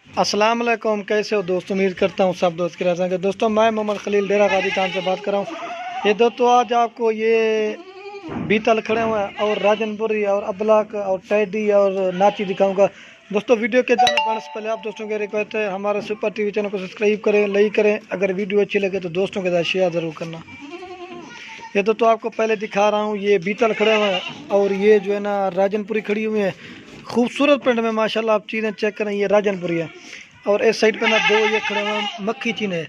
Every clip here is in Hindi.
अस्सलाम वालेकुम, कैसे हो दोस्तों। उम्मीद करता हूँ सब दोस्त के रह सकें। दोस्तों मैं मोहम्मद खलील डेरा गाजी खान से बात कर रहा हूँ। ये दोस्तों आज आपको ये बीतल खड़े हुए हैं और राजनपुरी और अबलाक और टैडी और नाची दिखाऊंगा। दोस्तों वीडियो के जाने बढ़ने से पहले आप दोस्तों के रिक्वेस्ट है हमारे सुपर टीवी चैनल को सब्सक्राइब करें, लाइक करें। अगर वीडियो अच्छी लगे तो दोस्तों के साथ शेयर ज़रूर करना। ये दोस्तों आपको पहले दिखा रहा हूँ, ये बीतल खड़े हुए हैं और ये जो है ना राजनपुरी खड़ी हुई है खूबसूरत प्रिंट में। माशाल्लाह आप चीज़ें चेक करें, ये राजनपुरी है। और इस साइड पे ना दो ये खड़े हुए हैं मक्खी चीन है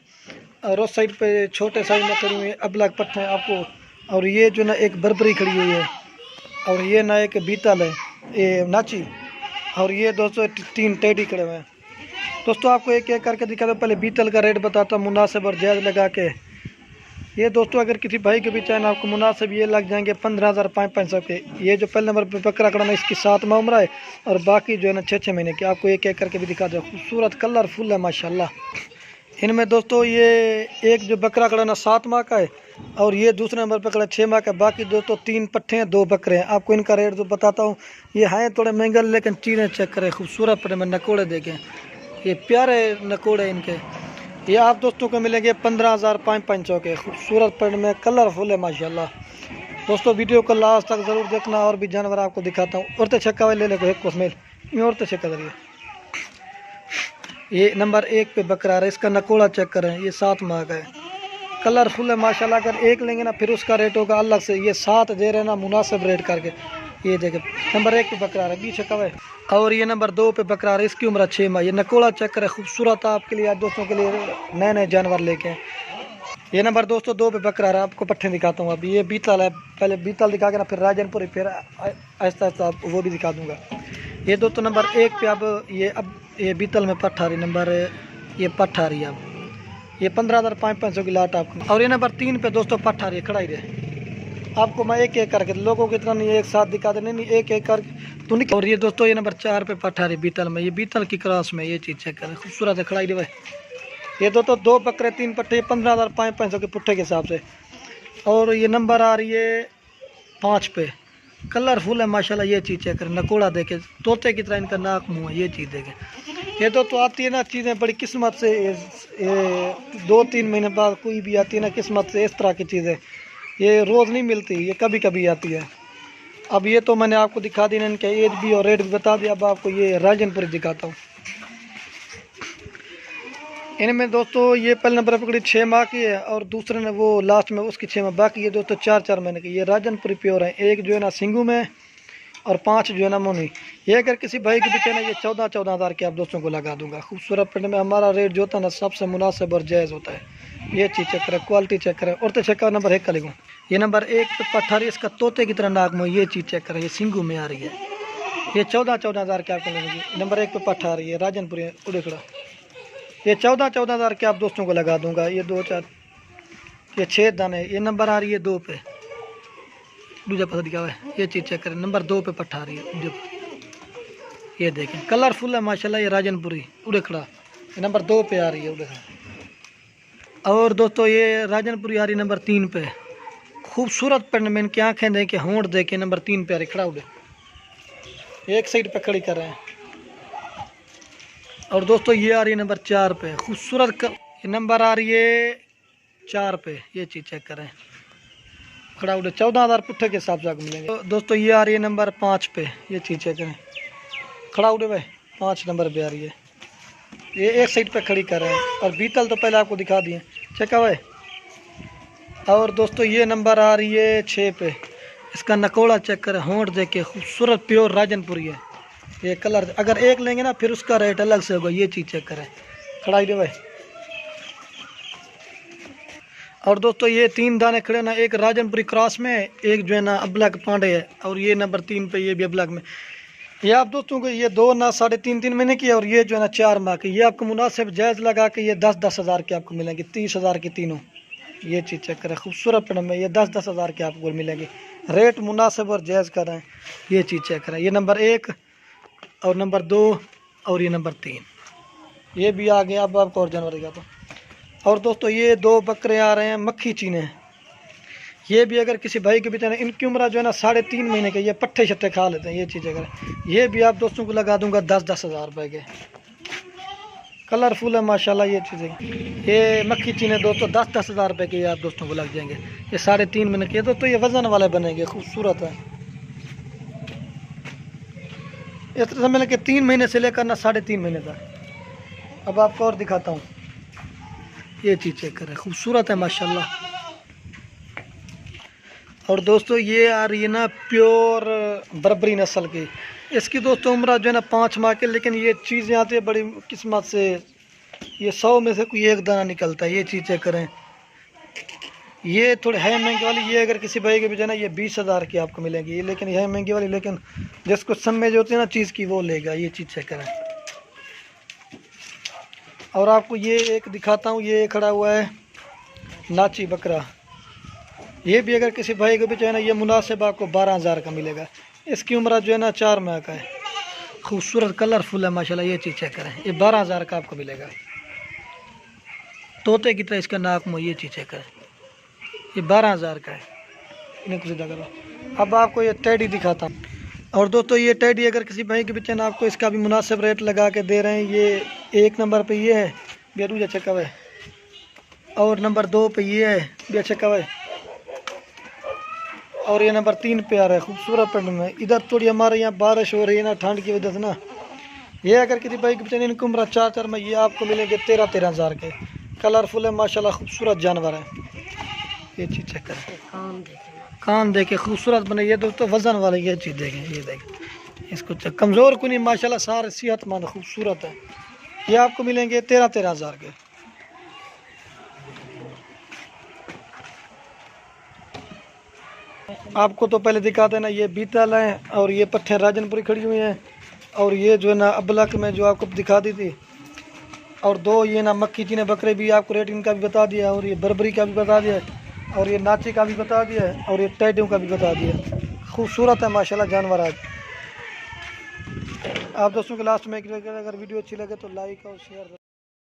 और उस साइड पे छोटे साइज में खड़ी हुई है अबलाक पट्टे हैं आपको। और ये जो ना एक बरबरी खड़ी हुई है और ये ना एक बीतल है ये नाची। और ये दोस्तों 3 टेडी खड़े हुए हैं। दोस्तों आपको एक एक करके दिखा दो। पहले बीतल का रेट बताता हूँ मुनासिब और जायज़ लगा के। ये दोस्तों अगर किसी भाई के भी चाहे आपको मुनासिब ये लग जाएंगे 15,500 के। ये जो पहले नंबर पे बकरा खड़ा है इसकी 7 माह उम्र है और बाकी जो है ना 6-6 महीने की। आपको एक एक करके भी दिखा दो। खूबसूरत कलरफुल है माशाल्लाह। इनमें दोस्तों ये एक जो बकरा खड़ा ना 7 माह का है और ये दूसरे नंबर पर खड़ा 6 माह का। बाकी दोस्तों 3 पट्ठे हैं 2 बकरे हैं। आपको इनका रेट जो बताता हूँ। ये हैं थोड़े महंगे लेकिन चीज़ें चेक करें खूबसूरत पड़े में नकोड़े देखें, ये प्यारे नकोड़े इनके। ये आप दोस्तों को मिलेंगे 15,500 के। खूबसूरत पेड़ में कलरफुल है माशाल्लाह। दोस्तों वीडियो को लास्ट तक ज़रूर देखना और भी जानवर आपको दिखाता हूँ। औरतें छक्का वाले ले को एक कोसमेल ये औरतें छक्का करिए। ये नंबर 1 पे बकरा है, इसका नकोड़ा चेक करें, ये 7 माह का है, कलरफुल है माशाल्लाह। अगर एक लेंगे ना फिर उसका रेट होगा अलग से। ये 7 दे रहे ना मुनासिब रेट करके। ये देखे नंबर 1 पे बकरा है, बीच छक्का है। और ये नंबर 2 पे बकरा है, इसकी उम्र 6 माह। ये नकोड़ा चेक करें, खूबसूरत आपके लिए आज दोस्तों के लिए नए नए जानवर लेके हैं। ये नंबर दोस्तों 2 पे बकरा है। आपको पट्टे दिखाता हूँ अभी। ये बीतल है, पहले बीतल दिखा के ना फिर राजनपुरी, फिर आहिस्ता आहिस्ता वो भी दिखा दूँगा। ये दोस्तों नंबर 1 पे अब ये बीतल में पट्ट आ रही, नंबर ये पट्ट आ रही है अब। ये 15,500 की लाट आपको। और ये नंबर 3 पे दोस्तों पट्ट आ रही है, खड़ाई रहे। आपको मैं एक एक करके लोगों की तरह नहीं एक साथ दिखा देने, नहीं एक एक करके तो नहीं। और ये दोस्तों ये नंबर 4 पे पट्ट आ रही बीतल में। ये बीतल की क्रॉस में ये चीज़ चेक करें, खूबसूरत है, खड़ाई रहे। ये दोस्तों 2 बकरे 3 पट्टे 15,500 के पुट्ठे के हिसाब से। और ये नंबर आ रही है 5 पे, कलरफुल है माशाल्लाह। ये चीज़ चेक करें, नकोड़ा देखे, तोते की तरह इनका नाक मुँह है, ये चीज़ देखें। ये तो आती है ना चीज़ें बड़ी किस्मत से, 2-3 महीने बाद कोई भी आती है ना किस्मत से। इस तरह की चीज़ें ये रोज़ नहीं मिलती, ये कभी कभी आती है। अब ये तो मैंने आपको दिखा दी ना, इनके एज भी और रेट भी बता दिया। अब आपको ये राजनपुरी दिखाता हूँ। इनमें दोस्तों ये पहले नंबर पकड़ी 6 माह की है और दूसरे ने वो लास्ट में उसकी 6 माह। बाकी ये दोस्तों 4-4 महीने की। ये राजनपुरी प्योर है। एक जो है ना सिंगू में और 5 जो है ना मोनी। ये अगर किसी भाई के पीछे ना ये 14-14 हज़ार के आप दोस्तों को लगा दूंगा। खूबसूरत पिंड में हमारा रेट जो होता है ना सबसे मुनासिब और जायज़ होता है। ये चीज़ चेक करें, क्वालिटी चेक करें। और तो चेक कर नंबर 1 का लिखूँ। ये नंबर 1 पे पट्ठारी, इसका तोते की तरह नाक मुँह। ये चीज़ चेक करें, ये सिंगू में आ रही है। ये 14-14 हज़ार के आपको लगेगी। नंबर 1 पे पट्ठा रही है राजनपुरी उड़ेखड़ा। ये 14-14 हज़ार के आप दोस्तों को लगा दूंगा। ये 2-4 ये 6 दाने। ये नंबर आ रही है 2 पे, दूजा पता दिखा हुआ है। ये चीज़ चेक करें, नंबर 2 पे पट्ठा रही है। ये देखें कलरफुल है माशाल्लाह। ये राजनपुरी उड़ेखड़ा ये नंबर 2 पे आ रही है उड़ेखड़ा। और दोस्तों ये राजनपुरी आ रही नंबर 3 पे। खूबसूरत पेड़ में इनकी आँखें देखें, होंठ देखें, नंबर 3 पे आ रही खड़ा उड़े, एक साइड पे खड़ी कर रहे हैं। और दोस्तों ये आ रही है नंबर 4 पे, खूबसूरत ये नंबर आ रही है 4 पे। ये चीज़ चेक करें, खड़ा उड़े 14,000 पुट्ठे के हिसाब से आपको मिलेंगे। तो दोस्तों ये आ रही है नंबर 5 पे। ये चीज़ चेक करें, खड़ा उड़े भाई 5 नंबर पे आ रही है। ये एक साइड पे खड़ी कर रहे हैं। और बीतल तो पहले आपको दिखा दिए, चेक भाई। और दोस्तों ये नंबर आ रही है 6 पे। इसका नकोड़ा चेक करें, होंठ देखे, खूबसूरत प्योर राजनपुरी है। ये कलर अगर एक लेंगे ना फिर उसका रेट अलग से होगा। ये चीज़ चेक करें, खड़ाई दे भाई। और दोस्तों ये 3 दाने खड़े ना, एक राजनपुरी क्रॉस में, एक जो है ना अबलाक पांडे है। और ये नंबर 3 पे ये भी अबलाक में। ये आप दोस्तों को ये 2 ना 3.5 महीने की और ये जो है ना 4 माह की। ये आपको मुनासिब जायज़ लगा के ये 10-10 हज़ार के आपको मिलेंगे, 30 हज़ार की तीनों। ये चीज़ चेक करें, खूबसूरत पेड़ में ये 10-10 हज़ार के आपको मिलेंगे। रेट मुनासिब और जायज़ कर रहे हैं। ये चीज़ चेक करें, ये नंबर 1 और नंबर 2 और ये नंबर 3 ये भी आ गया। अब आपको और जानवर दिखाता हूँ। और दोस्तों ये 2 बकरे आ रहे हैं मक्खी चीने। ये भी अगर किसी भाई के भी ना, इनकी उम्र जो है ना 3.5 महीने के। ये पट्टे शट्टे खा लेते हैं। ये चीज़ अगर ये भी आप दोस्तों को लगा दूंगा 10-10 हज़ार रुपये के। कलरफुल है माशाल्लाह ये चीज़ें। ये मक्खी चीने दोस्तों 10-10 हज़ार रुपये के आप दोस्तों को लग जाएंगे। ये 3.5 महीने के दोस्तों, ये वज़न वाले बनेंगे, खूबसूरत है। इस तरह समझ लें कि 3 महीने से लेकर ना 3.5 महीने तक। अब आपको और दिखाता हूँ, ये चीज़ चेक करें, खूबसूरत है माशाल्लाह। और दोस्तों ये आ रही है ना प्योर बर्बरी नस्ल की। इसकी दोस्तों उम्र जो है ना 5 माह के, लेकिन ये चीज़ें आती है बड़ी किस्मत से, ये 100 में से कोई एक दाना निकलता है। ये चीज़ चेक करें, ये थोड़ी है महंगी वाली। ये अगर किसी भाई के भी जो है ना ये 20 हज़ार की आपको मिलेगी ये, लेकिन यह है महंगी वाली, लेकिन जिसको समझ होती है ना चीज़ की वो लेगा। ये चीज़ चेक करें। और आपको ये एक दिखाता हूँ, ये खड़ा हुआ है नाची बकरा। ये भी अगर किसी भाई को भी जो है ना ये मुनासिब आपको 12 हज़ार का मिलेगा। इसकी उम्र जो है ना 4 माह का है, खूबसूरत कलरफुल है माशाल्लाह। ये चीज़ चेक करें, ये 12 हज़ार का आपको मिलेगा। तोते की तरह इसका नाक मुँह, ये चीज़ चेक करें, ये 12 हज़ार का है। इन्हें कुछ करो। अब आपको ये टेडी दिखाता हूँ। और दोस्तों ये टेडी अगर किसी भाई के बच्चे ना आपको इसका भी मुनासिब रेट लगा के दे रहे हैं। ये 1 नंबर पे ये है, बेरूज अच्छा कव है। और नंबर 2 पे ये है, भी अच्छा कव है। और ये नंबर 3 पे आ रहा है, खूबसूरत पेंट में। इधर थोड़ी हमारे यहाँ बारिश हो रही है ना ठंड की वजह से ना, ये अगर किसी भाई के बच्चे इनकी उम्र 4 में, ये आपको मिलेंगे 13-13 हज़ार के। कलरफुल है माशाल्लाह, खूबसूरत जानवर है। ये चीज़ चेक करें, कान देखे खूबसूरत बने। ये दोस्तों वज़न वाले, ये चीज़ देखें, ये देखें इसको चेक, कमज़ोर को नहीं माशाल्लाह, सारे सेहतमंद खूबसूरत है। ये आपको मिलेंगे 13-13 हज़ार के। आपको तो पहले दिखा देना, ये बीतल है और ये पट्ठे राजनपुरी खड़ी हुई हैं। और ये जो है ना अबलक में जो आपको दिखा दी थी। और 2 ये ना मक्खी चीने बकरे भी आपको रेट इनका भी बता दिया, और ये बर्बरी का भी बता दिया, और ये नाची का भी बता दिया, और ये टैडियों का भी बता दिया। खूबसूरत है माशाल्लाह जानवर। आज आप दोस्तों के लास्ट में अगर वीडियो अच्छी लगे तो लाइक और शेयर